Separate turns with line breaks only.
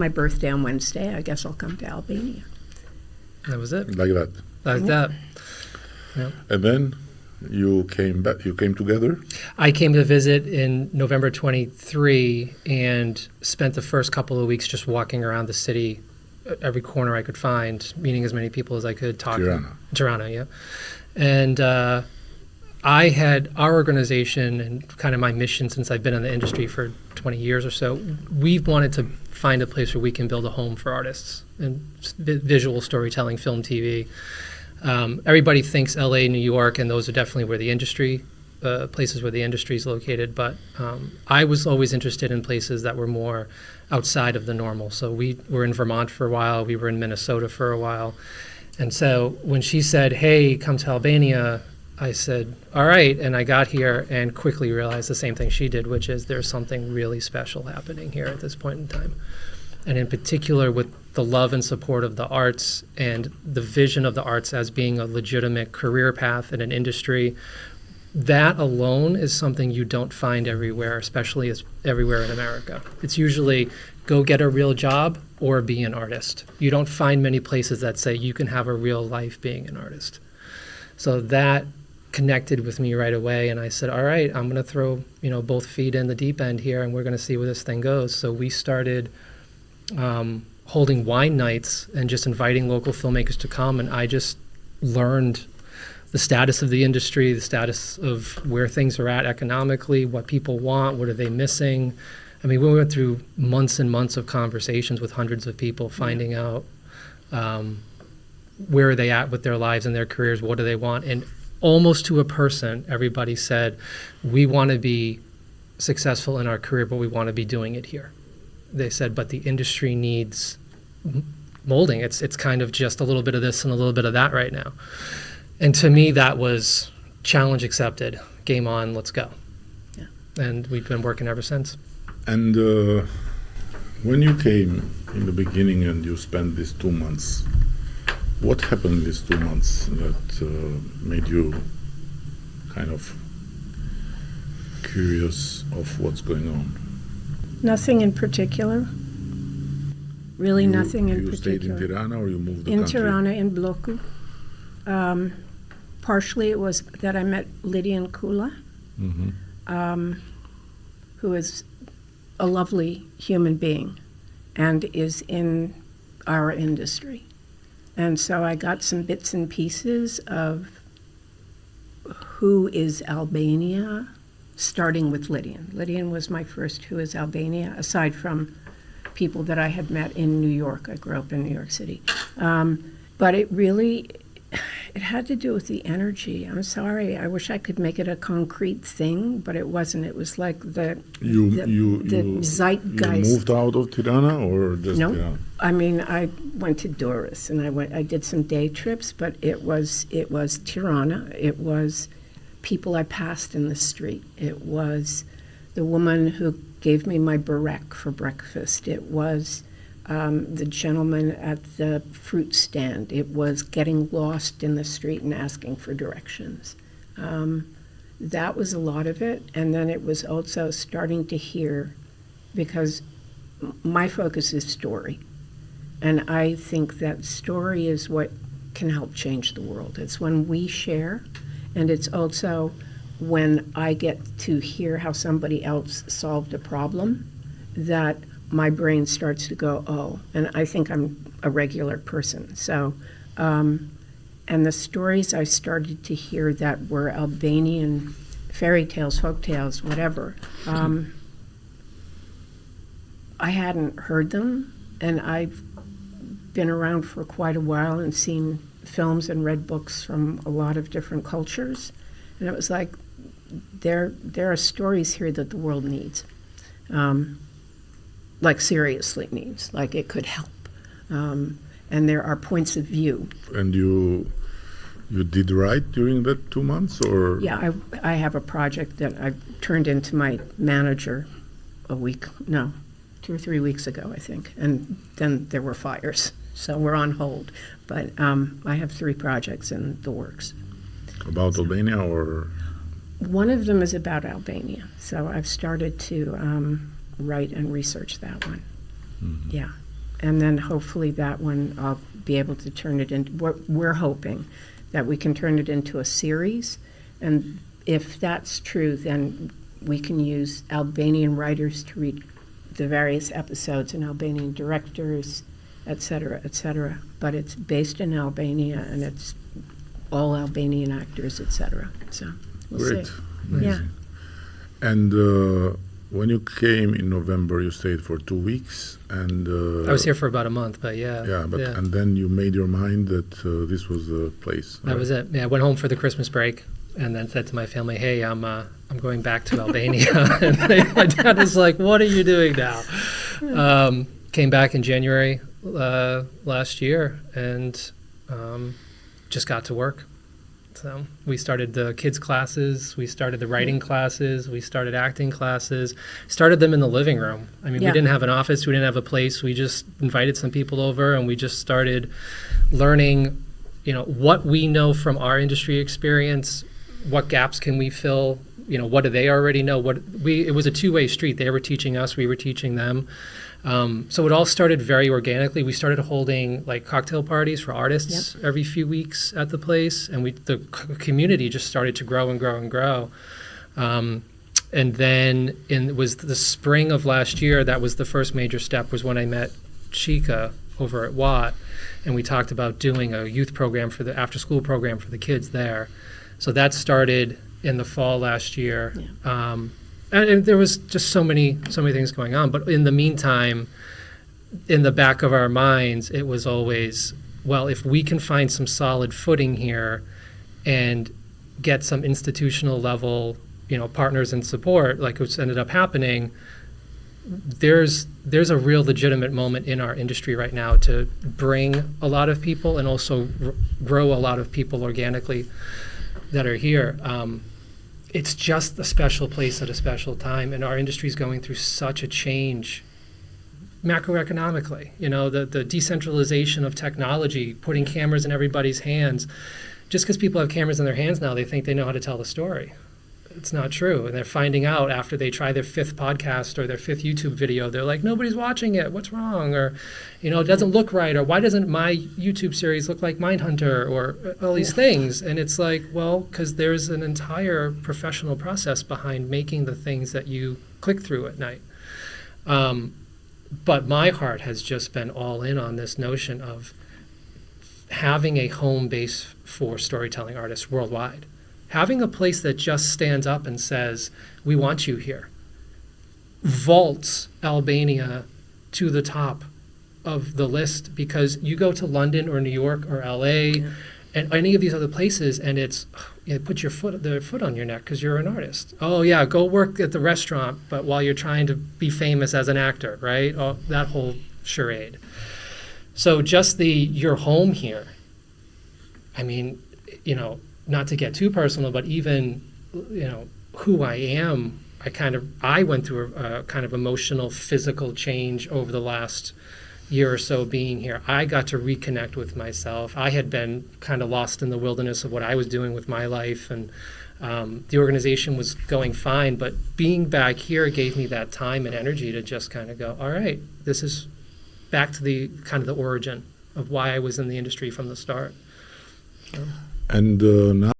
My birthday on Wednesday, I guess I'll come to Albania.
That was it.
Like that.
Like that. Yeah.
And then you came back. You came together.
I came to visit in November 23 and spent the first couple of weeks just walking around the city, every corner I could find, meeting as many people as I could, talking. Tirana, yeah. And I had our organization and kind of my mission since I've been in the industry for 20 years or so. We've wanted to find a place where we can build a home for artists and visual storytelling, film, TV. Everybody thinks LA, New York, and those are definitely where the industry, places where the industry is located. But I was always interested in places that were more outside of the normal. So we were in Vermont for a while. We were in Minnesota for a while. And so when she said, hey, come to Albania, I said, all right. And I got here and quickly realized the same thing she did, which is there's something really special happening here at this point in time. And in particular with the love and support of the arts and the vision of the arts as being a legitimate career path in an industry, that alone is something you don't find everywhere, especially everywhere in America. It's usually go get a real job or be an artist. You don't find many places that say you can have a real life being an artist. So that connected with me right away, and I said, all right, I'm going to throw both feet in the deep end here, and we're going to see where this thing goes. So we started holding wine nights and just inviting local filmmakers to come, and I just learned the status of the industry, the status of where things are at economically, what people want, what are they missing. I mean, we went through months and months of conversations with hundreds of people, finding out where are they at with their lives and their careers, what do they want, and almost to a person, everybody said, we want to be successful in our career, but we want to be doing it here. They said, but the industry needs molding. It's kind of just a little bit of this and a little bit of that right now. And to me, that was challenge accepted. Game on, let's go.
Yeah.
And we've been working ever since.
And when you came in the beginning and you spent these 2 months, what happened these 2 months that made you kind of curious of what's going on?
Nothing in particular. Really nothing in particular.
You stayed in Tirana or you moved the
in
country?
Tirana, in Bloku. Partially it was that I met Lydian Kula, who is a lovely human being and is in our industry. And so I got some bits and pieces of who is Albania, starting with Lydian. Lydian was my first who is Albania, aside from people that I had met in New York. I grew up in New York City. But it had to do with the energy. I'm sorry, I wish I could make it a concrete thing, but it wasn't. It was like the zeitgeist.
You moved out of Tirana or just
No,
Tirana?
I mean, I went to Doris and I did some day trips, but it was Tirana. It was people I passed in the street. It was the woman who gave me my burek for breakfast. It was the gentleman at the fruit stand. It was getting lost in the street and asking for directions. That was a lot of it. And then it was also starting to hear, because my focus is story. And I think that story is what can help change the world. It's when we share, and it's also when I get to hear how somebody else solved a problem that my brain starts to go, oh, and I think I'm a regular person. So, and the stories I started to hear that were Albanian fairy tales, folk tales, whatever, I hadn't heard them, and I've been around for quite a while and seen films and read books from a lot of different cultures, and it was like, there are stories here that the world needs. Like seriously needs, like it could help. And there are points of view.
And you did write during that 2 months, or?
Yeah, I have a project that I turned into my manager 2 or 3 weeks ago, I think. And then there were fires, so we're on hold. But I have 3 projects in the works.
About Albania, or?
One of them is about Albania, so I've started to write and research that one.
Mm-hmm.
Yeah. and then hopefully that one I'll be able to turn it into. We're hoping that we can turn it into a series, and if that's true, then we can use Albanian writers to read the various episodes and Albanian directors, et cetera, et cetera. But it's based in Albania, and it's all Albanian actors, et cetera. So we'll
Great.
see.
Amazing.
Yeah.
And when you came in November, you stayed for 2 weeks, and
I was here for about a month, but yeah.
And then you made your mind that this was the place.
That was it. Yeah, I went home for the Christmas break, and then said to my family, "Hey, I'm going back to Albania." And my dad was like, "What are you doing now?" Came back in January last year, and just got to work. So we started the kids classes, we started the writing classes, we started acting classes, started them in the living room. I mean, we didn't have an office, we didn't have a place. We just invited some people over, and we just started learning, what we know from our industry experience, what gaps can we fill, what do they already know? It was a two-way street. They were teaching us, we were teaching them. So it all started very organically. We started holding like cocktail parties for artists every few weeks at the place, and the community just started to grow and grow and grow. And then it was the spring of last year, that was the first major step, was when I met Chica over at Watt, and we talked about doing a youth program for the after-school program for the kids there. So that started in the fall last year. Yeah. And there was just so many things going on. But in the meantime, in the back of our minds, it was always, well, if we can find some solid footing here and get some institutional level, partners and support, like what's ended up happening, there's a real legitimate moment in our industry right now to bring a lot of people and also grow a lot of people organically that are here. It's just a special place at a special time, and our industry is going through such a change macroeconomically. The decentralization of technology, putting cameras in everybody's hands. Just because people have cameras in their hands now, they think they know how to tell the story. It's not true. And they're finding out after they try their 5th podcast or their 5th YouTube video, they're like, nobody's watching it. What's wrong? Or, it doesn't look right. Or why doesn't my YouTube series look like Mindhunter? Or all these things. And it's like, well, because there's an entire professional process behind making the things that you click through at night. But my heart has just been all in on this notion of having a home base for storytelling artists worldwide. Having a place that just stands up and says, we want you here, vaults Albania to the top of the list, because you go to London or New York or LA and any of these other places, and it's, put their foot on your neck because you're an artist. Oh yeah, go work at the restaurant, but while you're trying to be famous as an actor, right? Oh, that whole charade. So just you're home here. I mean, not to get too personal, but even, who I am, I went through a kind of emotional, physical change over the last year or so being here. I got to reconnect with myself. I had been kind of lost in the wilderness of what I was doing with my life, and the organization was going fine, but being back here gave me that time and energy to just kind of go, all right, this is back to the kind of the origin of why I was in the industry from the start.
And now